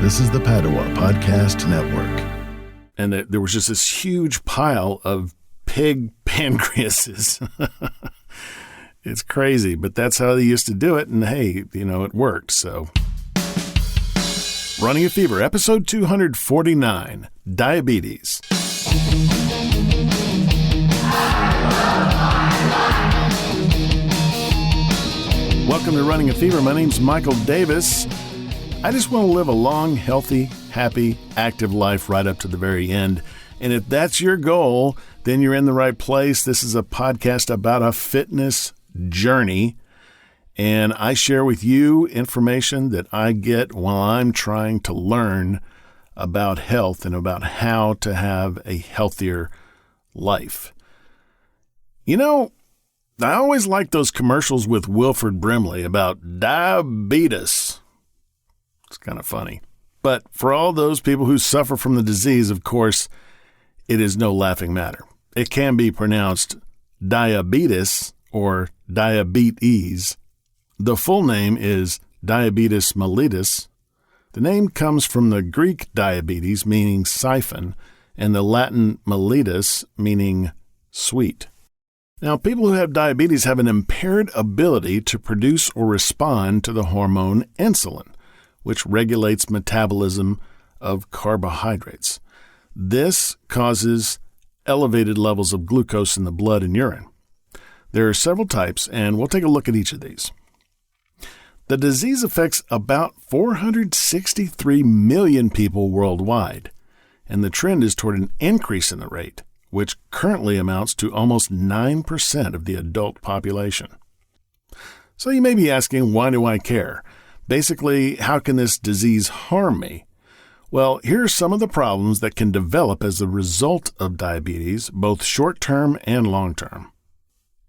This is the Padua Podcast Network. And there was just this huge pile of pig pancreases. It's crazy, but that's how they used to do it. And hey, it worked. So, Running a Fever, episode 249, Diabetes. Welcome to Running a Fever. My name's Michael Davis. I just want to live a long, healthy, happy, active life right up to the very end. And if that's your goal, then you're in the right place. This is a podcast about a fitness journey. And I share with you information that I get while I'm trying to learn about health and about how to have a healthier life. I always like those commercials with Wilford Brimley about diabetes. It's kind of funny. But for all those people who suffer from the disease, of course, it is no laughing matter. It can be pronounced diabetes or DIE-A-BEET-IS. The full name is Diabetes Mellitus. The name comes from the Greek diabetes, meaning siphon, and the Latin mellitus, meaning sweet. Now, people who have diabetes have an impaired ability to produce or respond to the hormone insulin, which regulates metabolism of carbohydrates. This causes elevated levels of glucose in the blood and urine. There are several types, and we'll take a look at each of these. The disease affects about 463 million people worldwide, and the trend is toward an increase in the rate, which currently amounts to almost 9% of the adult population. So you may be asking, why do I care? Basically, how can this disease harm me? Well, here are some of the problems that can develop as a result of diabetes, both short-term and long-term.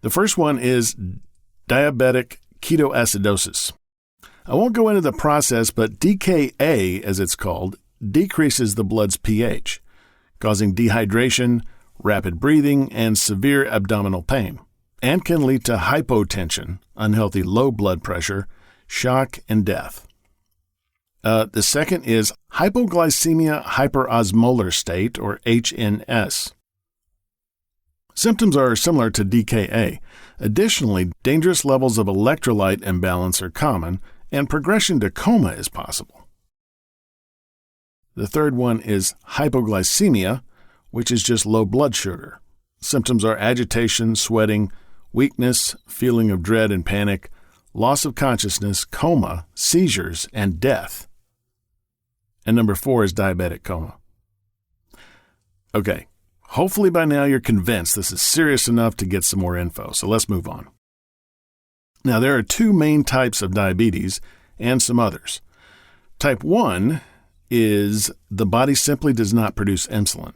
The first one is diabetic ketoacidosis. I won't go into the process, but DKA, as it's called, decreases the blood's pH, causing dehydration, rapid breathing, and severe abdominal pain, and can lead to hypotension, unhealthy low blood pressure, shock, and death. The second is hypoglycemia hyperosmolar state, or HNS. Symptoms are similar to DKA. Additionally, dangerous levels of electrolyte imbalance are common, and progression to coma is possible. The third one is hypoglycemia, which is just low blood sugar. Symptoms are agitation, sweating, weakness, feeling of dread and panic, loss of consciousness, coma, seizures, and death. And number 4 is diabetic coma. Okay, hopefully by now you're convinced this is serious enough to get some more info, so let's move on. Now, there are 2 main types of diabetes and some others. Type 1 is the body simply does not produce insulin,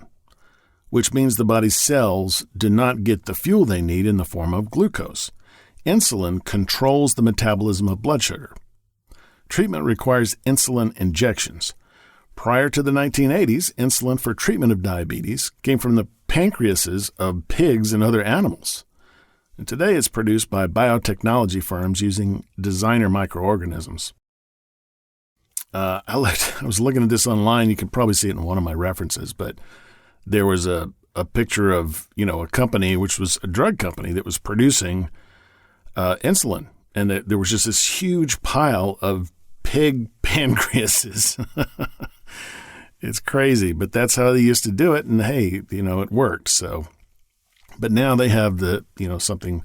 which means the body's cells do not get the fuel they need in the form of glucose. Insulin controls the metabolism of blood sugar. Treatment requires insulin injections. Prior to the 1980s, insulin for treatment of diabetes came from the pancreases of pigs and other animals. And today it's produced by biotechnology firms using designer microorganisms. I was looking at this online. You can probably see it in one of my references, but there was a picture of, a company, which was a drug company that was producing insulin. And there was just this huge pile of pig pancreases. It's crazy, but that's how they used to do it. And hey, it worked. So, but now they have something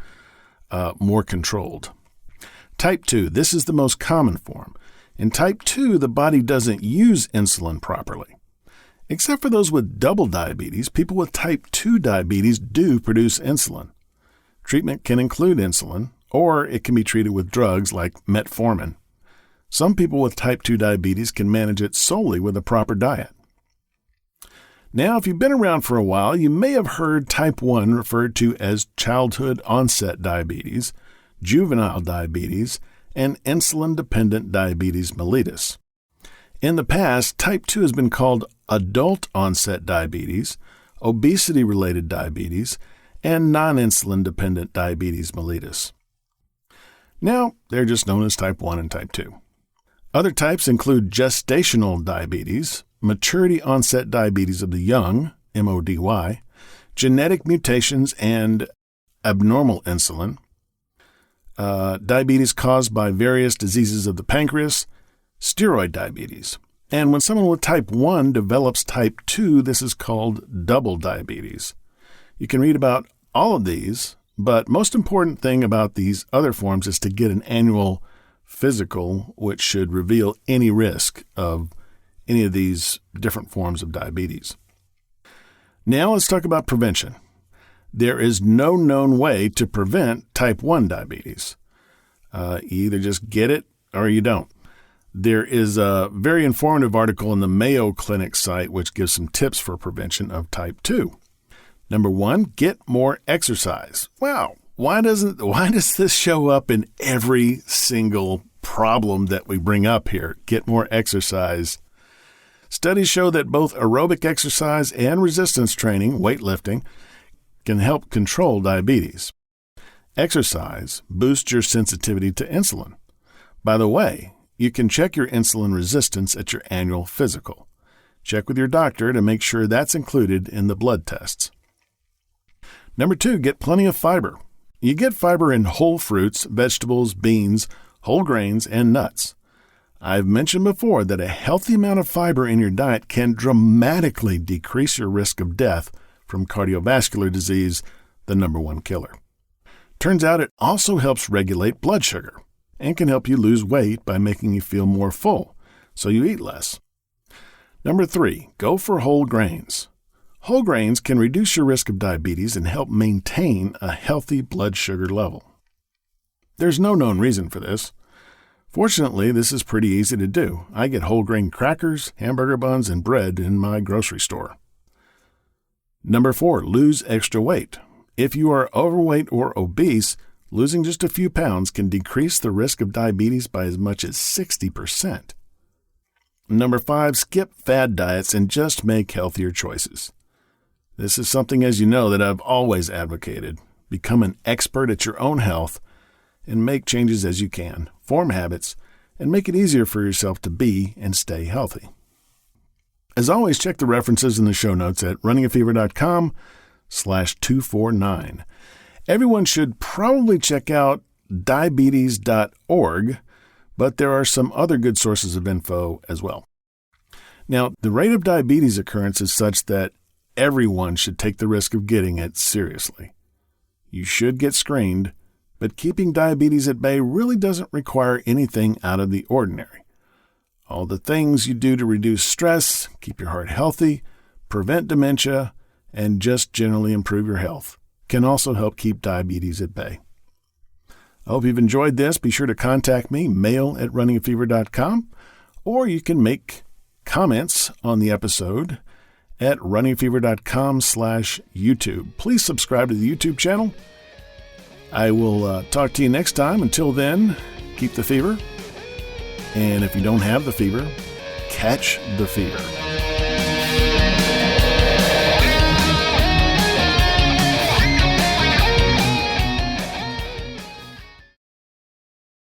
more controlled. Type 2, this is the most common form. In type 2, the body doesn't use insulin properly. Except for those with double diabetes, people with type 2 diabetes do produce insulin. Treatment can include insulin, or it can be treated with drugs like metformin. Some people with type 2 diabetes can manage it solely with a proper diet. Now, if you've been around for a while, you may have heard type 1 referred to as childhood onset diabetes, juvenile diabetes, and insulin-dependent diabetes mellitus. In the past, type 2 has been called adult onset diabetes, obesity-related diabetes, and non-insulin-dependent diabetes mellitus. Now, they're just known as type 1 and type 2. Other types include gestational diabetes, maturity onset diabetes of the young, MODY, genetic mutations, and abnormal insulin, diabetes caused by various diseases of the pancreas, steroid diabetes. And when someone with type 1 develops type 2, this is called double diabetes. You can read about all of these, but most important thing about these other forms is to get an annual physical, which should reveal any risk of any of these different forms of diabetes. Now let's talk about prevention. There is no known way to prevent type 1 diabetes. You either just get it or you don't. There is a very informative article in the Mayo Clinic site which gives some tips for prevention of type 2. Number 1, get more exercise. Wow, why does this show up in every single problem that we bring up here? Get more exercise. Studies show that both aerobic exercise and resistance training, weightlifting, can help control diabetes. Exercise boosts your sensitivity to insulin. By the way, you can check your insulin resistance at your annual physical. Check with your doctor to make sure that's included in the blood tests. Number 2, get plenty of fiber. You get fiber in whole fruits, vegetables, beans, whole grains, and nuts. I've mentioned before that a healthy amount of fiber in your diet can dramatically decrease your risk of death from cardiovascular disease, the number 1 killer. Turns out it also helps regulate blood sugar and can help you lose weight by making you feel more full, so you eat less. Number 3, go for whole grains. Whole grains can reduce your risk of diabetes and help maintain a healthy blood sugar level. There's no known reason for this. Fortunately, this is pretty easy to do. I get whole grain crackers, hamburger buns, and bread in my grocery store. Number 4, lose extra weight. If you are overweight or obese, losing just a few pounds can decrease the risk of diabetes by as much as 60%. Number 5, skip fad diets and just make healthier choices. This is something, as you know, that I've always advocated. Become an expert at your own health and make changes as you can, form habits, and make it easier for yourself to be and stay healthy. As always, check the references in the show notes at runningafever.com/249. Everyone should probably check out diabetes.org, but there are some other good sources of info as well. Now, the rate of diabetes occurrence is such that everyone should take the risk of getting it seriously. You should get screened, but keeping diabetes at bay really doesn't require anything out of the ordinary. All the things you do to reduce stress, keep your heart healthy, prevent dementia, and just generally improve your health can also help keep diabetes at bay. I hope you've enjoyed this. Be sure to contact me, mail@runningafever.com, or you can make comments on the episode at runningafever.com/YouTube. Please subscribe to the YouTube channel. I will talk to you next time. Until then, keep the fever. And if you don't have the fever, catch the fever.